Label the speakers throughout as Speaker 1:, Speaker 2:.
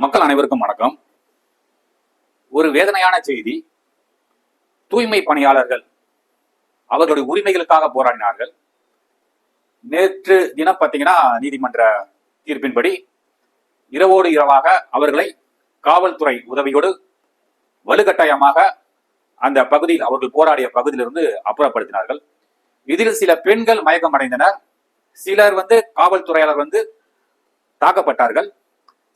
Speaker 1: மக்கள் அனைவருக்கும் வணக்கம். ஒரு வேதனையான செய்தி. தூய்மை பணியாளர்கள் அவர்களுடைய உரிமைகளுக்காக போராடினார்கள். நேற்று தினம் பார்த்தீங்கன்னா நீதிமன்ற தீர்ப்பின்படி இரவோடு இரவாக அவர்களை காவல்துறை உதவியோடு வலுக்கட்டாயமாக அந்த பகுதியில் அவர்கள் போராடிய பகுதியிலிருந்து அப்புறப்படுத்தினார்கள். இதில் சில பெண்கள் மயக்கம் அடைந்தனர். சிலர் காவல்துறையாளர் தாக்கப்பட்டார்கள்.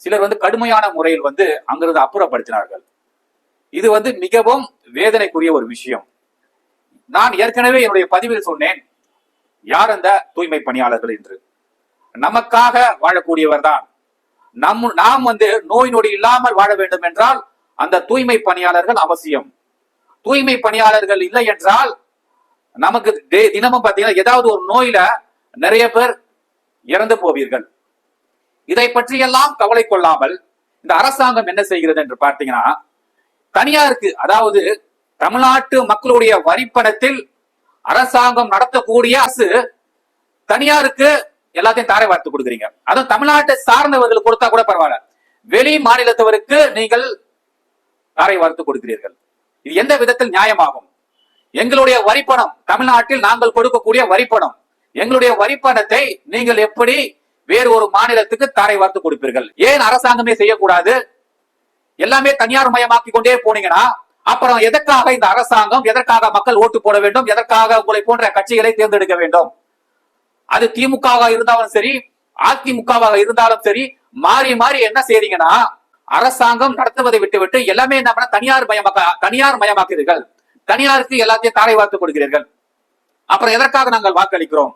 Speaker 1: சிலர் கடுமையான முறையில் அங்கிருந்து அப்புறப்படுத்தினார்கள். இது மிகவும் வேதனைக்குரிய ஒரு விஷயம். நான் ஏற்கனவே என்னுடைய பதிவில் சொன்னேன், யார் அந்த தூய்மை பணியாளர்கள் என்று. நமக்காக வாழக்கூடியவர் தான். நாம் நோய் நொடி இல்லாமல் வாழ வேண்டும் என்றால் அந்த தூய்மை பணியாளர்கள் அவசியம். தூய்மை பணியாளர்கள் இல்லை என்றால் நமக்கு தினமும் பார்த்தீங்கன்னா ஏதாவது ஒரு நோயில நிறைய பேர் இறந்து போவீர்கள். இதை பற்றியெல்லாம் கவலை கொள்ளாமல் இந்த அரசாங்கம் என்ன செய்கிறது என்று பார்த்தீங்கன்னா, தனியாருக்கு, அதாவது தமிழ்நாட்டு மக்களுடைய வரிப்பணத்தில் அரசாங்கம் நடத்தக்கூடிய அரசு தனியாருக்கு எல்லாத்தையும் தாரை வார்த்து கொடுக்குறீங்க. அதுவும் தமிழ்நாட்டை சார்ந்தவர்கள் கொடுத்தா கூட பரவாயில்ல, வெளி மாநிலத்தவருக்கு நீங்கள் தாரை வார்த்து கொடுக்கிறீர்கள். இது எந்த விதத்தில் நியாயமாகும்? எங்களுடைய வரிப்பணம், தமிழ்நாட்டில் நாங்கள் கொடுக்கக்கூடிய வரிப்பணம், எங்களுடைய வரிப்பணத்தை நீங்கள் எப்படி வேறு ஒரு மாநிலத்துக்கு தாரை வார்த்து கொடுப்பீர்கள்? ஏன் அரசாங்கமே செய்யக்கூடாது? எல்லாமே தனியார் மயமாக்கி கொண்டே போனீங்கன்னா அப்புறம் எதற்காக இந்த அரசாங்கம், எதற்காக மக்கள் ஓட்டு போட வேண்டும், எதற்காக உங்களை போன்ற கட்சிகளை தேர்ந்தெடுக்க வேண்டும்? அது திமுகவாக இருந்தாலும் சரி, அதிமுகவாக இருந்தாலும் சரி, மாறி மாறி என்ன செய்றீங்கன்னா, அரசாங்கம் நடத்துவதை விட்டுவிட்டு எல்லாமே என்ன தனியார் மயமாக்குறீர்கள். தனியாருக்கு எல்லாத்தையும் தாரை வார்த்து கொடுக்கிறீர்கள். அப்புறம் எதற்காக நாங்கள் வாக்களிக்கிறோம்?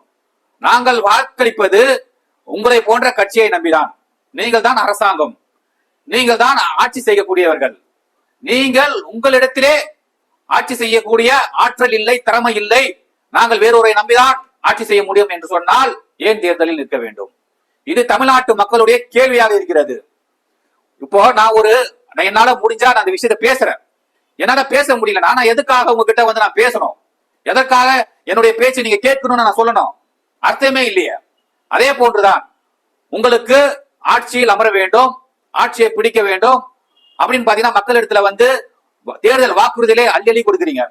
Speaker 1: நாங்கள் வாக்களிப்பது உங்களை போன்ற கட்சியை நம்பிதான். நீங்கள் தான் அரசாங்கம், நீங்கள் தான் ஆட்சி செய்யக்கூடியவர்கள். நீங்கள் உங்களிடத்திலே ஆட்சி செய்யக்கூடிய ஆற்றல் இல்லை, திறமை இல்லை, நாங்கள் வேறொரு நம்பிதான் ஆட்சி செய்ய முடியும் என்று சொன்னால் ஏன் தேர்தலில் நிற்க வேண்டும்? இது தமிழ்நாட்டு மக்களுடைய கேள்வியாக இருக்கிறது. இப்போ நான் என்னால முடிஞ்சா நான் அந்த விஷயத்தை பேசுறேன். என்னால பேச முடியல, நான் எதுக்காக உங்ககிட்ட நான் பேசணும்? எதற்காக என்னுடைய பேச்சு நீங்க கேட்கணும்னு நான் சொல்லணும்? அர்த்தமே இல்லையே. அதே போன்றுதான் உங்களுக்கு ஆட்சியில் அமர வேண்டும், ஆட்சியை பிடிக்க வேண்டும் அப்படின்னு பாத்தீங்கன்னா மக்கள் இடத்துல தேர்தல் வாக்குறுதியிலே அள்ளி கொடுக்குறீங்க.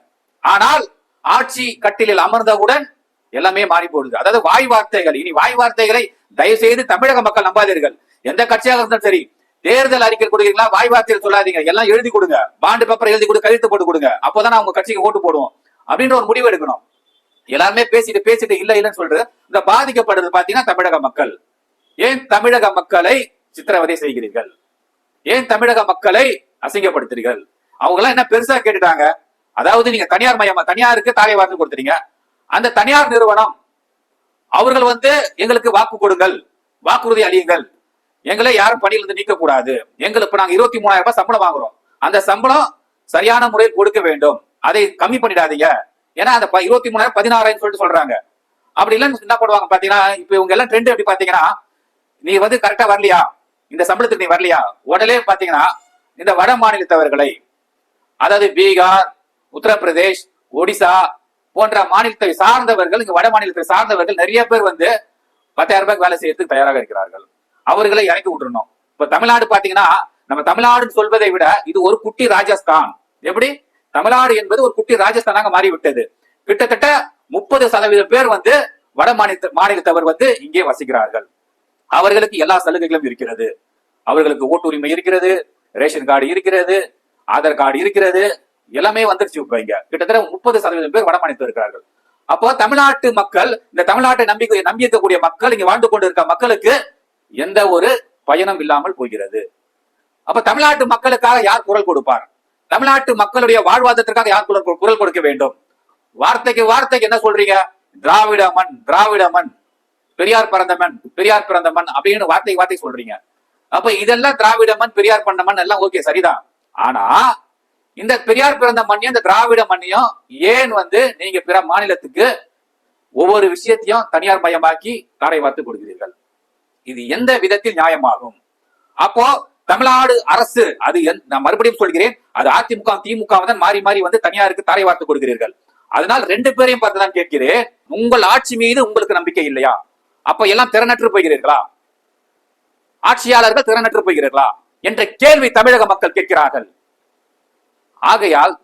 Speaker 1: ஆனால் ஆட்சி கட்டிலில் அமர்ந்தவுடன் எல்லாமே மாறி போடுது. அதாவது வாய் வார்த்தைகள். இனி வாய் வார்த்தைகளை தயவு செய்து தமிழக மக்கள் நம்பாதீர்கள். எந்த கட்சியாக இருந்தாலும் சரி, தேர்தல் அறிக்கை கொடுக்குறீங்களா, வாய் வார்த்தைகள் சொல்லாதீங்க, எல்லாம் எழுதி கொடுங்க, பாண்டு பேப்பர் எழுதி கொடுங்க, கையெழுத்து போட்டு கொடுங்க, அப்போதான் அவங்க கட்சிக்கு ஓட்டு போடுவோம் அப்படின்ற ஒரு முடிவு எடுக்கணும். எல்லாருமே பேசிட்டு இல்ல இல்லன்னு சொல்றது இந்த பாதிக்கப்படுறது பாத்தீங்கன்னா தமிழக மக்கள். ஏன் தமிழக மக்களை சித்திரவதை செய்கிறீர்கள்? ஏன் தமிழக மக்களை அசிங்கப்படுத்துறீர்கள்? அவங்க எல்லாம் என்ன பெருசா கேட்டுட்டாங்க? அதாவது நீங்க தனியாருக்கு தாரை வார்த்து கொடுத்துறீங்க. அந்த தனியார் நிறுவனம் அவர்கள் எங்களுக்கு வாக்கு கொடுங்கள், வாக்குறுதி அளியுங்கள், எங்களை யாரும் பணியிலிருந்து நீக்க கூடாது, எங்களுக்கு நாங்க 23,000 ரூபாய் சம்பளம் வாங்குறோம், அந்த சம்பளம் சரியான முறையில் கொடுக்க வேண்டும், அதை கம்மி பண்ணிடாதீங்க. ஏன்னா அந்த 23,000 16,000 சொல்லிட்டு சொல்றாங்க. அப்படி இல்லைன்னு என்ன பண்ணுவாங்க பாத்தீங்கன்னா, இப்ப இவங்க எல்லாம் ட்ரெண்ட் எப்படி பாத்தீங்கன்னா, நீ கரெக்டா வரலையா, இந்த சம்பளத்துக்கு நீ வரலையா, உடனே பாத்தீங்கன்னா இந்த வட மாநிலத்தவர்களை, அதாவது பீகார், உத்தரப்பிரதேஷ், ஒடிசா போன்ற மாநிலத்தை சார்ந்தவர்கள், இங்க வட மாநிலத்தை சார்ந்தவர்கள் நிறைய பேர் 10,000 ரூபாய்க்கு வேலை செய்யறதுக்கு தயாராக இருக்கிறார்கள். அவர்களை இறக்கி விட்டுறணும். இப்ப தமிழ்நாடு பாத்தீங்கன்னா, நம்ம தமிழ்நாடு சொல்வதை விட இது ஒரு குட்டி ராஜஸ்தான். எப்படி? தமிழ்நாடு என்பது ஒரு குட்டி ராஜஸ்தானாக மாறிவிட்டது. கிட்டத்தட்ட 30% பேர் வட மாநிலத்தவர் இங்கே வசிக்கிறார்கள். அவர்களுக்கு எல்லா சலுகைகளும் இருக்கிறது. அவர்களுக்கு ஓட்டுரிமை இருக்கிறது, ரேஷன் கார்டு இருக்கிறது, ஆதார் கார்டு இருக்கிறது, எல்லாமே வந்துருச்சு. இப்ப இங்க கிட்டத்தட்ட 30% பேர் வட மாநிலத்தில் இருக்கிறார்கள். அப்போ தமிழ்நாட்டு மக்கள், இந்த தமிழ்நாட்டை நம்பி இருக்கக்கூடிய மக்கள், இங்க வாழ்ந்து கொண்டு இருக்க மக்களுக்கு எந்த ஒரு பயனும் இல்லாமல் போகிறது. அப்ப தமிழ்நாட்டு மக்களுக்காக யார் குரல் கொடுப்பார்? தமிழ்நாட்டு மக்களுடைய வாழ்வாதாரத்திற்காக யார் குரல் கொடுக்க வேண்டும்? வார்த்தைக்கு என்ன சொல்றீங்க? திராவிட மண், திராவிட மண், பெரியார் பிறந்த மண், பெரியார் பிறந்த மண் அப்படின்னு வார்த்தை சொல்றீங்க. அப்ப இதெல்லாம் திராவிட மண், பெரியார் பிறந்த மண் எல்லாம் ஓகே, சரிதான். ஆனா இந்த பெரியார் பிறந்த மண்ணையும் இந்த திராவிட மண்ணையும் ஏன் நீங்க பிற மாநிலத்துக்கு ஒவ்வொரு விஷயத்தையும் தனியார் மயமாக்கி தாரை வார்த்து கொடுக்கிறீர்கள்? இது எந்த விதத்தில் நியாயமாகும்? அப்போ தமிழ்நாடு அரசு, அது நான் மறுபடியும் சொல்கிறேன், அது அதிமுக திமுக மாறி மாறி தனியாருக்கு தாரை வார்த்து கொடுக்கிறீர்கள். அதனால் 2 பேரையும் பார்த்துதான் கேட்கிறேன், உங்கள் ஆட்சி மீது உங்களுக்கு நம்பிக்கை இல்லையா? அப்ப எல்லாம் திறனற்று போகிறீர்களா? ஆட்சியாளர்கள் திறனற்று போகிறீர்களா? என்ற கேள்வி தமிழக மக்கள் கேட்கிறார்கள். ஆகையால்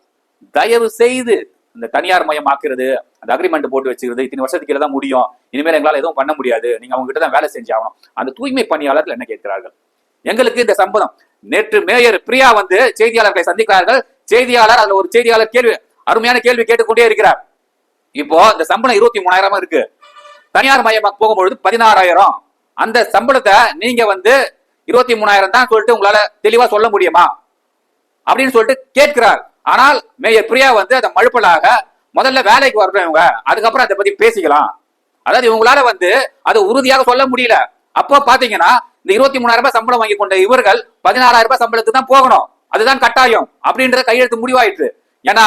Speaker 1: தயவு செய்து இந்த தனியார் மயமாக்குறது, அந்த அக்ரிமெண்ட் போட்டு வச்சுக்கிறது, இத்தனை வருஷத்துக்கு தான் முடியும், இனிமேல் எங்களால் எதுவும் பண்ண முடியாது, நீங்க அவங்க கிட்ட தான் வேலை செஞ்சாகணும். அந்த தூய்மை பணியாளர்கள் என்ன கேட்கிறார்கள்? எங்களுக்கு இந்த சம்பளம். நேற்று மேயர் பிரியா வந்து செய்தியாளர்களை சந்திக்கிறார்கள். செய்தியாளர் அதுல ஒரு செய்தியாளர் கேள்வி, அருமையான கேள்வி கேட்டுக்கொண்டே இருக்கிறார். இப்போ இந்த சம்பளம் 23,000 இருக்கு, தனியார் மையமாக போகும்பொழுது 16,000. அந்த சம்பளத்தை நீங்க வந்து 23,000 தான் சொல்லிட்டு உங்களால தெளிவா சொல்ல முடியுமா அப்படின்னு சொல்லிட்டு கேட்கிறார். ஆனால் மேயர் பிரியா வந்து அதை மழுப்பலாக, முதல்ல வேலைக்கு வரவங்க அதுக்கப்புறம் அதை பத்தி பேசிக்கலாம், அதாவது இவங்களால வந்து அது உறுதியாக சொல்ல முடியல. அப்போ பாத்தீங்கன்னா இந்த 23,000 சம்பளம் வாங்கி கொண்ட இவர்கள் 16,000 சம்பளத்துக்கு தான் போகணும், அதுதான் கட்டாயம் அப்படின்ற கையெழுத்து முடிவாயிற்று. ஏன்னா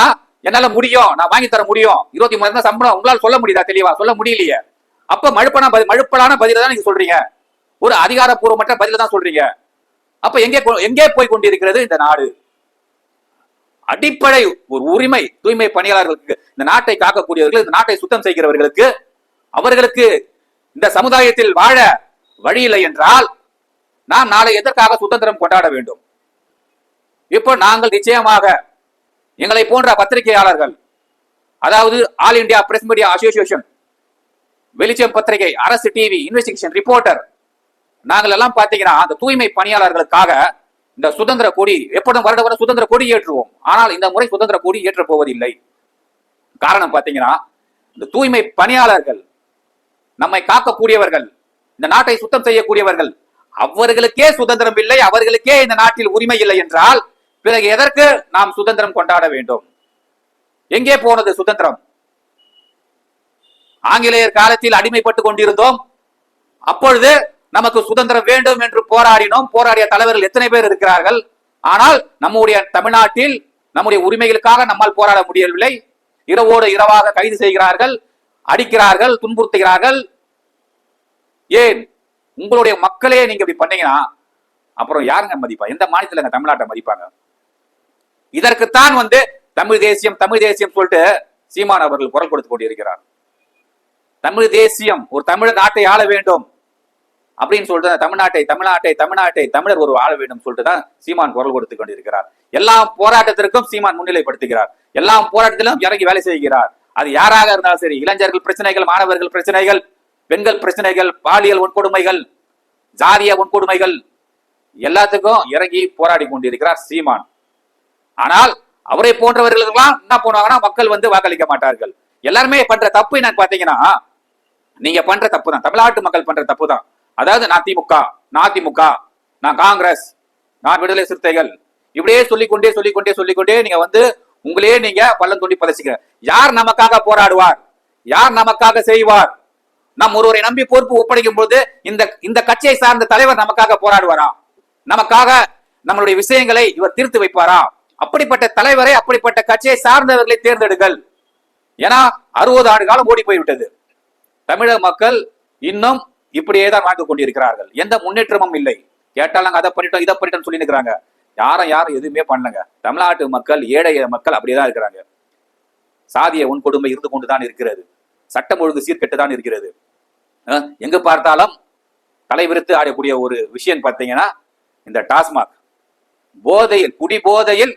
Speaker 1: என்னால முடியும், நான் வாங்கி தர முடியும், 23,000 சம்பளம் உங்களால சொல்ல முடியுதா? தெளிவா சொல்ல முடியலையே. அப்ப மழுப்பலான பதில தான் நீங்க சொல்றீங்க, ஒரு அதிகாரப்பூர்வமற்ற பதில தான் சொல்றீங்க. அப்ப எங்கே போய் கொண்டிருக்கிறது இந்த நாடு? அடிப்படை ஒரு உரிமை தூய்மை பணியாளர்களுக்கு, இந்த நாட்டை காக்கக்கூடியவர்கள், இந்த நாட்டை சுத்தம் செய்கிறவர்களுக்கு, அவர்களுக்கு இந்த சமுதாயத்தில் வாழ வழி இல்லை என்றால் நாம் நாளை எதற்காக சுதந்திரம் கொண்டாட வேண்டும்? இப்போ நாங்கள் நிச்சயமாக எங்களை போன்ற பத்திரிகையாளர்கள், அதாவது all India press media association, வெளிச்சம் பத்திரிகை, அரசு டிவி, இன்வெஸ்டிகேஷன் ரிப்போர்ட்டர், நாங்கள் எல்லாம் பாத்தீங்கன்னா அந்த தூய்மை பணியாளர்களுக்காக இந்த சுதந்திர கொடி எப்பொழுதும் வருட வருடம் சுதந்திர கொடி ஏற்றுவோம். ஆனால் இந்த முறை சுதந்திர கொடி ஏற்ற போவதில்லை. காரணம் பாத்தீங்கன்னா இந்த தூய்மை பணியாளர்கள், நம்மை காக்கக்கூடியவர்கள், இந்த நாட்டை சுத்தம் செய்யக்கூடியவர்கள், அவர்களுக்கே சுதந்திரம் இல்லை, அவர்களுக்கே இந்த நாட்டில் உரிமை இல்லை என்றால் பிறகு எதற்கு நாம் சுதந்திரம் கொண்டாட வேண்டும்? எங்கே போனது சுதந்திரம்? ஆங்கிலேயர் காலத்தில் அடிமைப்பட்டுக் கொண்டிருந்தோம், அப்பொழுது நமக்கு சுதந்திரம் வேண்டும் என்று போராடினோம். போராடிய தலைவர்கள் எத்தனை பேர் இருக்கிறார்கள்? ஆனால் நம்முடைய தமிழ்நாட்டில் நம்முடைய உரிமைகளுக்காக நம்மால் போராட முடியவில்லை. இரவோடு இரவாக கைது செய்கிறார்கள், அடிக்கிறார்கள், துன்புறுத்துகிறார்கள். ஏன்? உங்களுடைய மக்களே நீங்க இப்படி பண்ணீங்கன்னா அப்புறம் யாருங்க மதிப்பா? எந்த மாநிலத்துல தமிழ்நாட்டை மதிப்பாங்க? இதற்குத்தான் வந்து தமிழ் தேசியம் தமிழ் தேசியம் சொல்லிட்டு சீமான் அவர்கள் குரல் கொடுத்து கொண்டிருக்கிறார். தமிழ் தேசியம், ஒரு தமிழ் நாட்டை ஆள வேண்டும் அப்படின்னு சொல்லிட்டு தமிழ்நாட்டை தமிழர் ஒரு ஆள வேண்டும் சொல்லிட்டு தான் சீமான் குரல் கொடுத்து கொண்டிருக்கிறார். எல்லா போராட்டத்திற்கும் சீமான் முன்னிலைப்படுத்துகிறார், எல்லா போராட்டத்திலும் இறங்கி வேலை செய்கிறார். அது யாராக இருந்தாலும் சரி, இளைஞர்கள் பிரச்சனைகள், மாணவர்கள் பிரச்சனைகள், பெண்கள் பிரச்சனைகள், பாலியல் வன்கொடுமைகள், ஜாதிய வன்கொடுமைகள், எல்லாத்துக்கும் இறங்கி போராடி கொண்டிருக்கிறார் சீமான். ஆனால் அவரை போன்றவர்களுக்கெல்லாம் என்ன பண்ணுவாங்கன்னா மக்கள் வந்து வாக்களிக்க மாட்டார்கள். எல்லாருமே பண்ற தப்பு என்னன்னு பாத்தீங்கன்னா, நீங்க பண்ற தப்பு தான், தமிழ்நாட்டு மக்கள் பண்ற தப்பு தான். அதாவது நான் திமுக, நான் காங்கிரஸ், நான் விடுதலை சிறுத்தைகள், இப்படியே சொல்லிக்கொண்டே நீங்க வந்து உங்களே நீங்க பள்ளம் தோண்டி பதச்சிக்க. யார் நமக்காக போராடுவார்? யார் நமக்காக செய்வார்? நாம் ஒருவரை நம்பி பொறுப்பு ஒப்படைக்கும் போது இந்த கட்சியை சார்ந்த தலைவர் நமக்காக போராடுவாரா? நமக்காக நம்மளுடைய விஷயங்களை இவர் தீர்த்து வைப்பாரா? அப்படிப்பட்ட தலைவரை, அப்படிப்பட்ட கட்சியை சார்ந்தவர்களை தேர்ந்தெடுங்கள். ஏன்னா 60 ஆண்டு காலம் ஓடி போய்விட்டது. தமிழக மக்கள் இன்னும் இப்படியே தான் வாழ்ந்து கொண்டிருக்கிறார்கள். எந்த முன்னேற்றமும் இல்லை. கேட்டால் நாங்க அதை பண்ணிட்டோம் இதை பண்ணிட்டோம் சொல்லி இருக்கிறாங்க. யாரும் எதுவுமே பண்ணலங்க. தமிழ்நாட்டு மக்கள், ஏழை மக்கள் அப்படியேதான் இருக்கிறாங்க. சாதிய வன்கொடுமை இருந்து கொண்டுதான் இருக்கிறது, சட்டம் ஒழுங்கு சீர்கெட்டு தான் இருக்கிறது. எங்க பார்த்தாலும் தலைவிரித்து ஆடக்கூடிய ஒரு விஷயம் பார்த்தீங்கன்னா இந்த டாஸ்மாக் போதையில், குடி போதையில்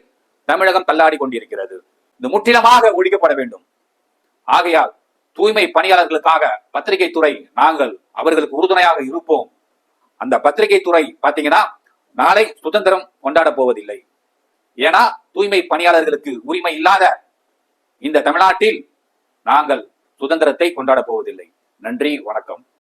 Speaker 1: தமிழகம் தள்ளாடி கொண்டிருக்கிறது. இது முற்றிலுமாக ஒழிக்கப்பட வேண்டும். ஆகையால் தூய்மை பணியாளர்களுக்காக பத்திரிகை துறை நாங்கள் அவர்களுக்கு உறுதுணையாக இருப்போம். அந்த பத்திரிகை துறை பாத்தீங்கன்னா நாளை சுதந்திரம் கொண்டாட போவதில்லை. ஏன்னா தூய்மை பணியாளர்களுக்கு உரிமை இல்லாத இந்த தமிழ்நாட்டில் நாங்கள் சுதந்திரத்தை கொண்டாட போவதில்லை. நன்றி, வணக்கம்.